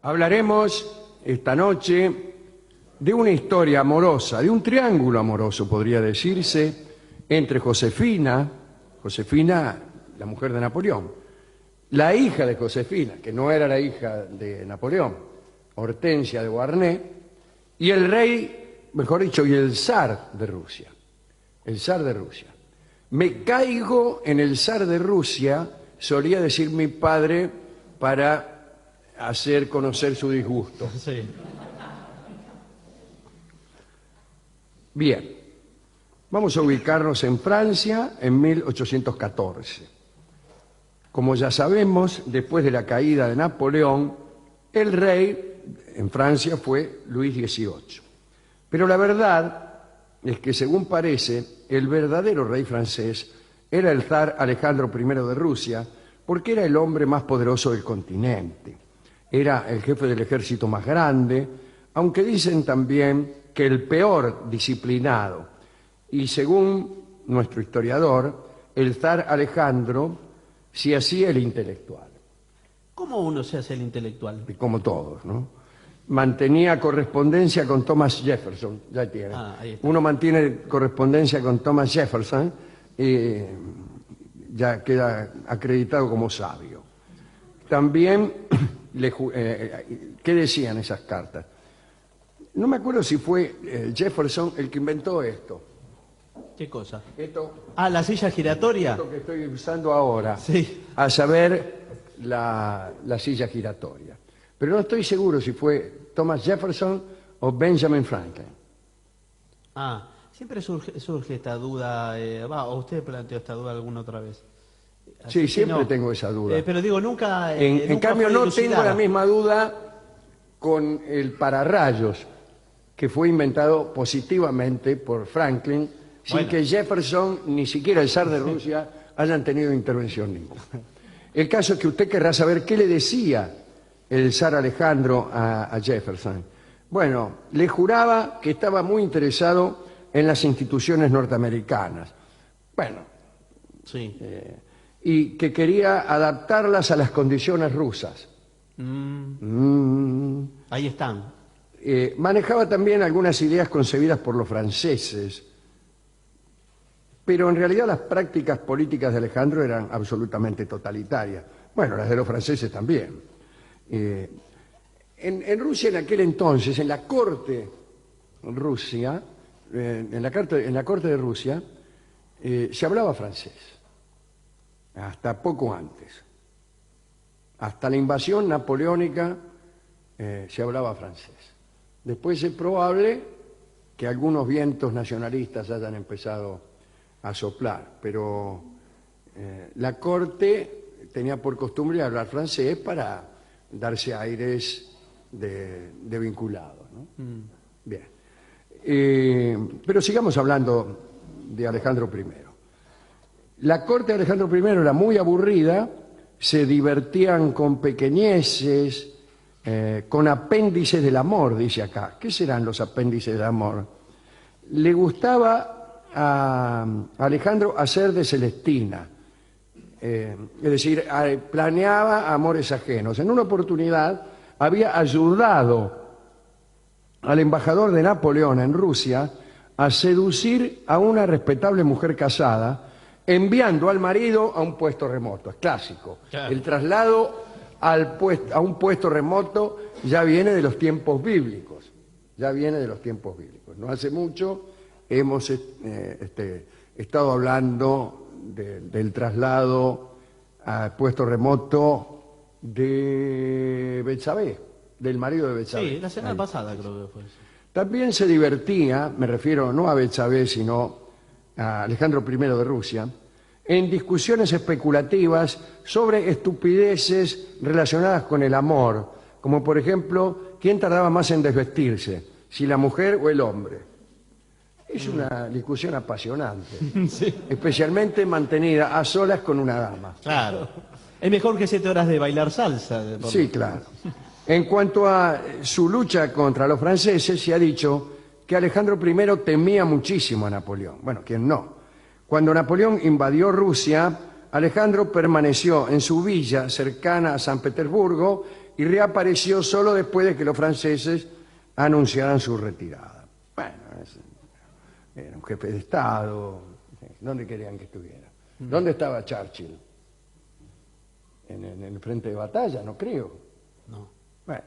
Hablaremos esta noche de una historia amorosa, de un triángulo amoroso, podría decirse, entre Josefina, la mujer de Napoleón, la hija de Josefina, que no era la hija de Napoleón, Hortensia de Beauharnais, y el rey, mejor dicho, y el zar de Rusia. El zar de Rusia. Me caigo en el zar de Rusia, solía decir mi padre, para hacer conocer su disgusto. Sí. Bien, vamos a ubicarnos en Francia en 1814. Como ya sabemos, después de la caída de Napoleón, el rey en Francia fue Luis XVIII. Pero la verdad es que, según parece, el verdadero rey francés era el zar Alejandro I de Rusia, porque era el hombre más poderoso del continente. Era el jefe del ejército más grande, aunque dicen también que el peor disciplinado. Y según nuestro historiador, el zar Alejandro se hacía el intelectual. ¿Cómo uno se hace el intelectual? Y como todos, ¿no? Mantenía correspondencia con Thomas Jefferson, ya tiene. Ahí está. Uno mantiene correspondencia con Thomas Jefferson y ya queda acreditado como sabio. También, ¿qué decían esas cartas? No me acuerdo si fue Jefferson el que inventó esto. ¿Qué cosa? Esto La silla giratoria. que estoy usando ahora, Sí. a saber, la silla giratoria. Pero no estoy seguro si fue Thomas Jefferson o Benjamin Franklin. Siempre surge esta duda, o usted planteó esta duda alguna otra vez. Así Sí, que siempre no. tengo esa duda. Pero digo, nunca. En nunca cambio, fue no dilucidada. tengo la misma duda con el pararrayos, que fue inventado positivamente por Franklin, sin Bueno. que Jefferson ni siquiera el zar de Rusia hayan tenido intervención ninguna. El caso es que usted querrá saber qué le decía el zar Alejandro a Jefferson. Bueno, le juraba que estaba muy interesado en las instituciones norteamericanas. Bueno, Sí. y que quería adaptarlas a las condiciones rusas. Ahí están. Manejaba también algunas ideas concebidas por los franceses, pero en realidad las prácticas políticas de Alejandro eran absolutamente totalitarias. Bueno, las de los franceses también. En Rusia en aquel entonces, en la corte Rusia, en la corte de Rusia, se hablaba francés, hasta poco antes. Hasta la invasión napoleónica se hablaba francés. Después es probable que algunos vientos nacionalistas hayan empezado a soplar, pero la corte tenía por costumbre hablar francés para darse aires de vinculado, ¿no? Bien. Pero sigamos hablando de Alejandro I. La corte de Alejandro I era muy aburrida, se divertían con pequeñeces, con apéndices del amor, dice acá. ¿Qué serán los apéndices del amor? Le gustaba a Alejandro hacer de Celestina, es decir, planeaba amores ajenos. En una oportunidad había ayudado al embajador de Napoleón en Rusia a seducir a una respetable mujer casada, enviando al marido a un puesto remoto. Es clásico. Claro. El traslado a un puesto remoto ya viene de los tiempos bíblicos. Ya viene de los tiempos bíblicos. No hace mucho hemos estado hablando del traslado al puesto remoto de Betsabé, del marido de Betsabé. Sí, la semana pasada creo que fue eso. También se divertía, me refiero no a Betsabé, sino a Alejandro I de Rusia, en discusiones especulativas sobre estupideces relacionadas con el amor, como por ejemplo, ¿quién tardaba más en desvestirse, si la mujer o el hombre? Es una discusión apasionante, Sí. especialmente mantenida a solas con una dama. Claro. Es mejor que 7 horas de bailar salsa. Sí, claro. En cuanto a su lucha contra los franceses, se ha dicho que Alejandro I temía muchísimo a Napoleón. Bueno, ¿quién no? Cuando Napoleón invadió Rusia, Alejandro permaneció en su villa cercana a San Petersburgo y reapareció solo después de que los franceses anunciaran su retirada. Bueno, era un jefe de Estado. ¿Dónde querían que estuviera? ¿Dónde estaba Churchill? ¿En el frente de batalla? No creo. No. Bueno,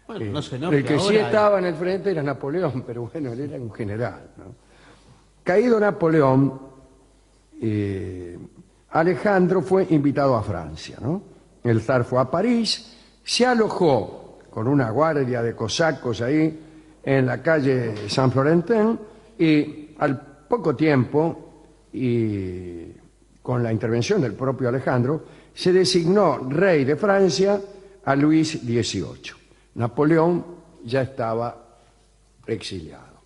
Bueno, no se el que sí estaba en el frente era Napoleón, pero bueno, él era un general, ¿no? Caído Napoleón, Alejandro fue invitado a Francia, ¿no? El zar fue a París, se alojó con una guardia de cosacos ahí en la calle Saint-Florentin y al poco tiempo, y con la intervención del propio Alejandro, se designó rey de Francia a Luis XVIII. Napoleón ya estaba exiliado.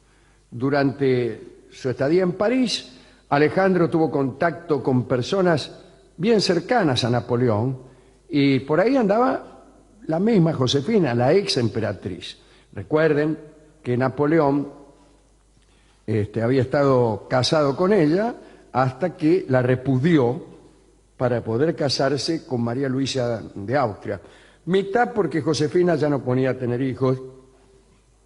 Durante su estadía en París, Alejandro tuvo contacto con personas bien cercanas a Napoleón y por ahí andaba la misma Josefina, la ex emperatriz. Recuerden que Napoleón había estado casado con ella hasta que la repudió para poder casarse con María Luisa de Austria. Mitad porque Josefina ya no podía tener hijos,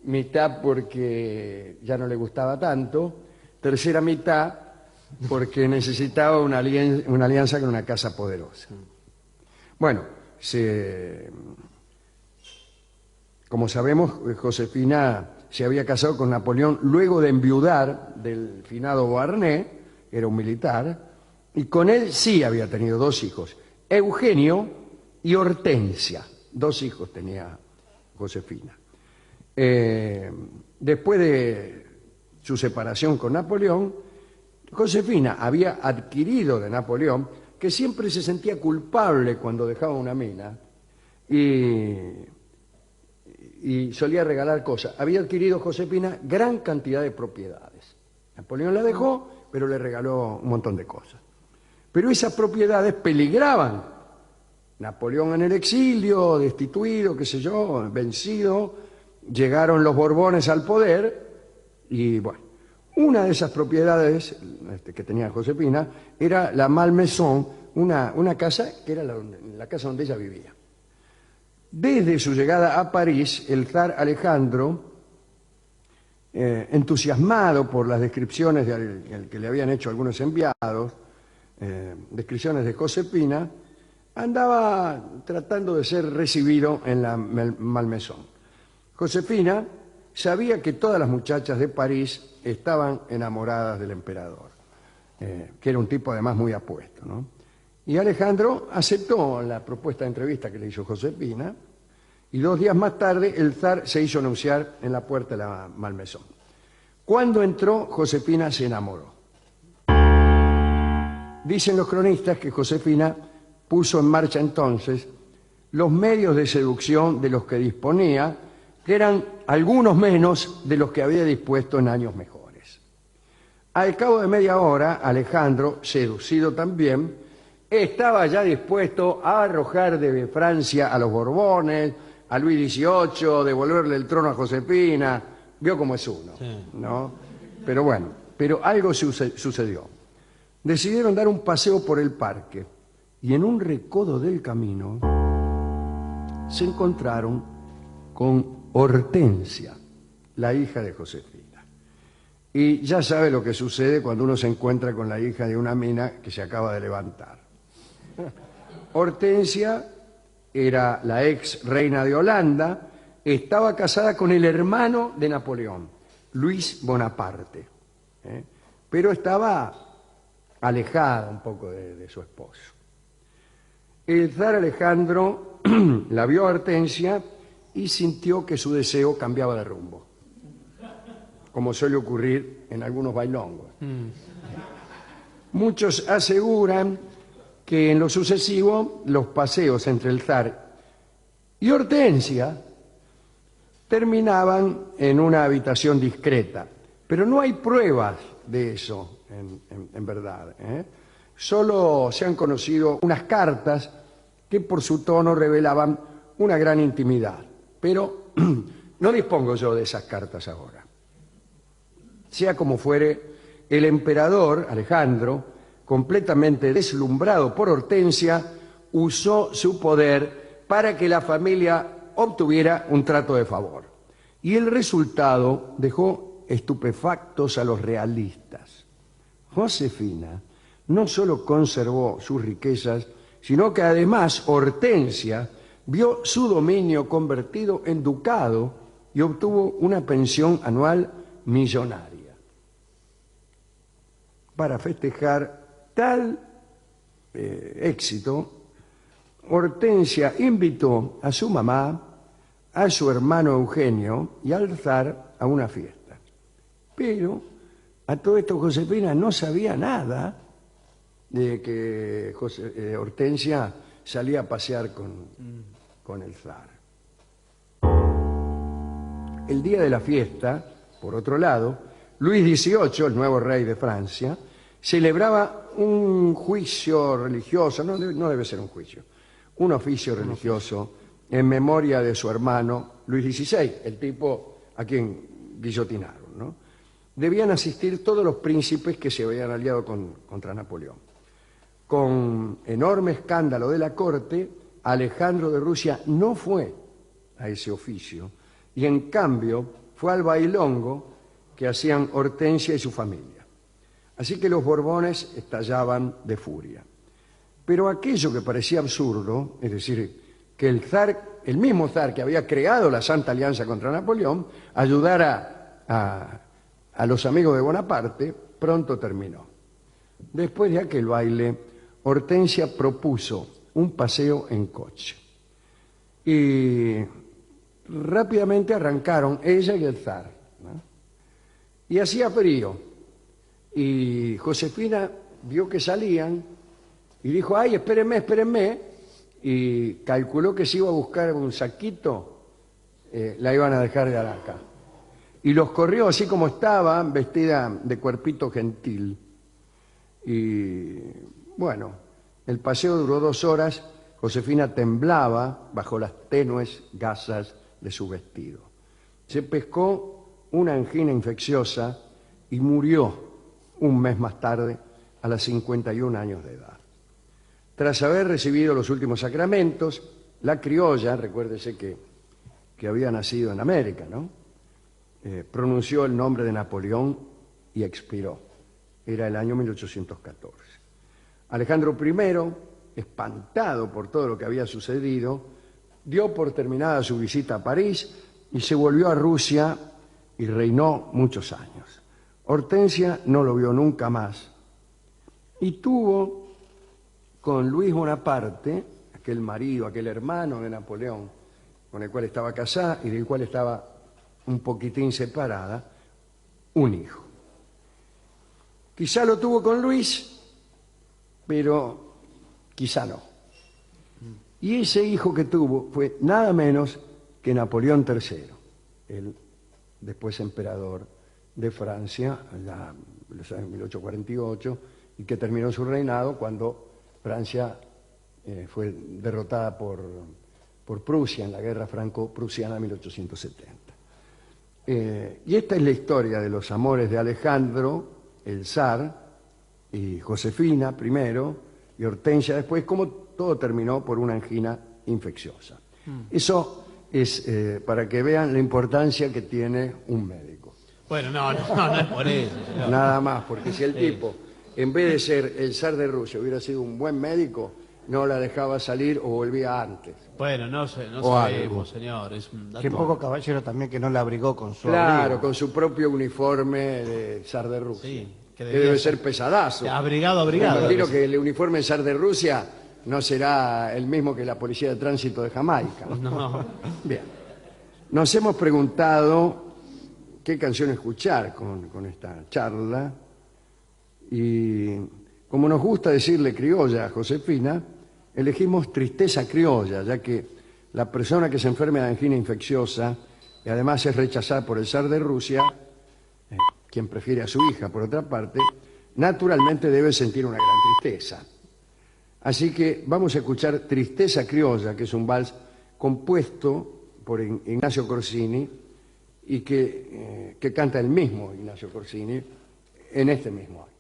mitad porque ya no le gustaba tanto, tercera mitad porque necesitaba una alianza con una casa poderosa. Bueno, como sabemos, Josefina se había casado con Napoleón luego de enviudar del finado Beauharnais, era un militar, y con él sí había tenido dos hijos, Eugenio y Hortensia. Dos hijos tenía Josefina. Después de su separación con Napoleón, Josefina había adquirido de Napoleón, que siempre se sentía culpable cuando dejaba una mina y solía regalar cosas. Había adquirido Josefina gran cantidad de propiedades. Napoleón la dejó, pero le regaló un montón de cosas. Pero esas propiedades peligraban. Napoleón en el exilio, destituido, qué sé yo, vencido, llegaron los Borbones al poder y bueno, una de esas propiedades que tenía Josefina era la Malmaison, una casa que era la casa donde ella vivía. Desde su llegada a París, el zar Alejandro, entusiasmado por las descripciones que le habían hecho algunos enviados, descripciones de Josefina, andaba tratando de ser recibido en la Malmaison. Josefina sabía que todas las muchachas de París estaban enamoradas del emperador, que era un tipo además muy apuesto, ¿no? Y Alejandro aceptó la propuesta de entrevista que le hizo Josefina y 2 días más tarde el zar se hizo anunciar en la puerta de la Malmaison. Cuando entró, Josefina se enamoró. Dicen los cronistas que Josefina puso en marcha entonces los medios de seducción de los que disponía, que eran algunos menos de los que había dispuesto en años mejores. Al cabo de media hora, Alejandro, seducido también, estaba ya dispuesto a arrojar de Francia a los Borbones, a Luis XVIII, devolverle el trono a Josefina. Vio cómo es uno, sí, ¿no? Pero bueno, algo sucedió. Decidieron dar un paseo por el parque y en un recodo del camino se encontraron con Hortensia, la hija de Josefina. Y ya sabe lo que sucede cuando uno se encuentra con la hija de una mina que se acaba de levantar. Hortensia era la ex reina de Holanda, estaba casada con el hermano de Napoleón, Luis Bonaparte, pero estaba alejada un poco de su esposo. El zar Alejandro la vio a Hortensia y sintió que su deseo cambiaba de rumbo, como suele ocurrir en algunos bailongos. Muchos aseguran que en lo sucesivo los paseos entre el zar y Hortensia terminaban en una habitación discreta, pero no hay pruebas de eso en verdad, Solo se han conocido unas cartas que por su tono revelaban una gran intimidad, pero no dispongo yo de esas cartas ahora. Sea como fuere, el emperador Alejandro, completamente deslumbrado por Hortensia, usó su poder para que la familia obtuviera un trato de favor. Y el resultado dejó estupefactos a los realistas. Josefina no solo conservó sus riquezas, sino que además Hortensia vio su dominio convertido en ducado y obtuvo una pensión anual millonaria. Para festejar tal éxito, Hortensia invitó a su mamá, a su hermano Eugenio y al zar a una fiesta. Pero a todo esto Josefina no sabía nada de que Hortensia salía a pasear con el zar. El día de la fiesta, por otro lado, Luis XVIII, el nuevo rey de Francia, celebraba un juicio religioso, no debe ser un juicio, un oficio religioso en memoria de su hermano Luis XVI, el tipo a quien guillotinaron, ¿no? Debían asistir todos los príncipes que se habían aliado contra Napoleón. Con enorme escándalo de la corte, Alejandro de Rusia no fue a ese oficio y en cambio fue al bailongo que hacían Hortensia y su familia. Así que los Borbones estallaban de furia. Pero aquello que parecía absurdo, es decir, que el mismo zar que había creado la Santa Alianza contra Napoleón, ayudara a los amigos de Bonaparte, pronto terminó. Después de aquel baile, Hortensia propuso un paseo en coche. Y rápidamente arrancaron ella y el zar, ¿no? Y hacía frío. Y Josefina vio que salían y dijo, ay, espérenme, espérenme. Y calculó que si iba a buscar un saquito, la iban a dejar de Araca. Y los corrió así como estaba, vestida de cuerpito gentil. Y bueno, el paseo duró 2 horas. Josefina temblaba bajo las tenues gasas de su vestido. Se pescó una angina infecciosa y murió un mes más tarde, a los 51 años de edad. Tras haber recibido los últimos sacramentos, la criolla, recuérdese que había nacido en América, ¿no? Pronunció el nombre de Napoleón y expiró. Era el año 1814. Alejandro I, espantado por todo lo que había sucedido, dio por terminada su visita a París y se volvió a Rusia y reinó muchos años. Hortensia no lo vio nunca más y tuvo con Luis Bonaparte, aquel marido, aquel hermano de Napoleón, con el cual estaba casada y del cual estaba un poquitín separada, un hijo. Quizá lo tuvo con Luis, pero quizá no. Y ese hijo que tuvo fue nada menos que Napoleón III, el después emperador de Francia, en los años 1848, y que terminó su reinado cuando Francia fue derrotada por Prusia en la guerra franco-prusiana de 1870. Y esta es la historia de los amores de Alejandro, el zar, y Josefina primero, y Hortensia después, como todo terminó por una angina infecciosa. Eso es para que vean la importancia que tiene un médico. Bueno, no es por eso. Señor. Nada más, porque si el tipo, en vez de ser el zar de Rusia, hubiera sido un buen médico, no la dejaba salir o volvía antes. Bueno, no sabemos, señor. Es un dato. Qué poco caballero también que no la abrigó con su Claro, abrigo. con su propio uniforme de zar de Rusia. Sí, que debe ser pesadazo. Abrigado. Me imagino que el uniforme zar de Rusia no será el mismo que la policía de tránsito de Jamaica. No. Bien. Nos hemos preguntado qué canción escuchar con esta charla y como nos gusta decirle criolla a Josefina, elegimos Tristeza Criolla, ya que la persona que se enferma de angina infecciosa y además es rechazada por el zar de Rusia, quien prefiere a su hija por otra parte, naturalmente debe sentir una gran tristeza. Así que vamos a escuchar Tristeza Criolla, que es un vals compuesto por Ignacio Corsini y que canta el mismo Ignacio Corsini en este mismo año.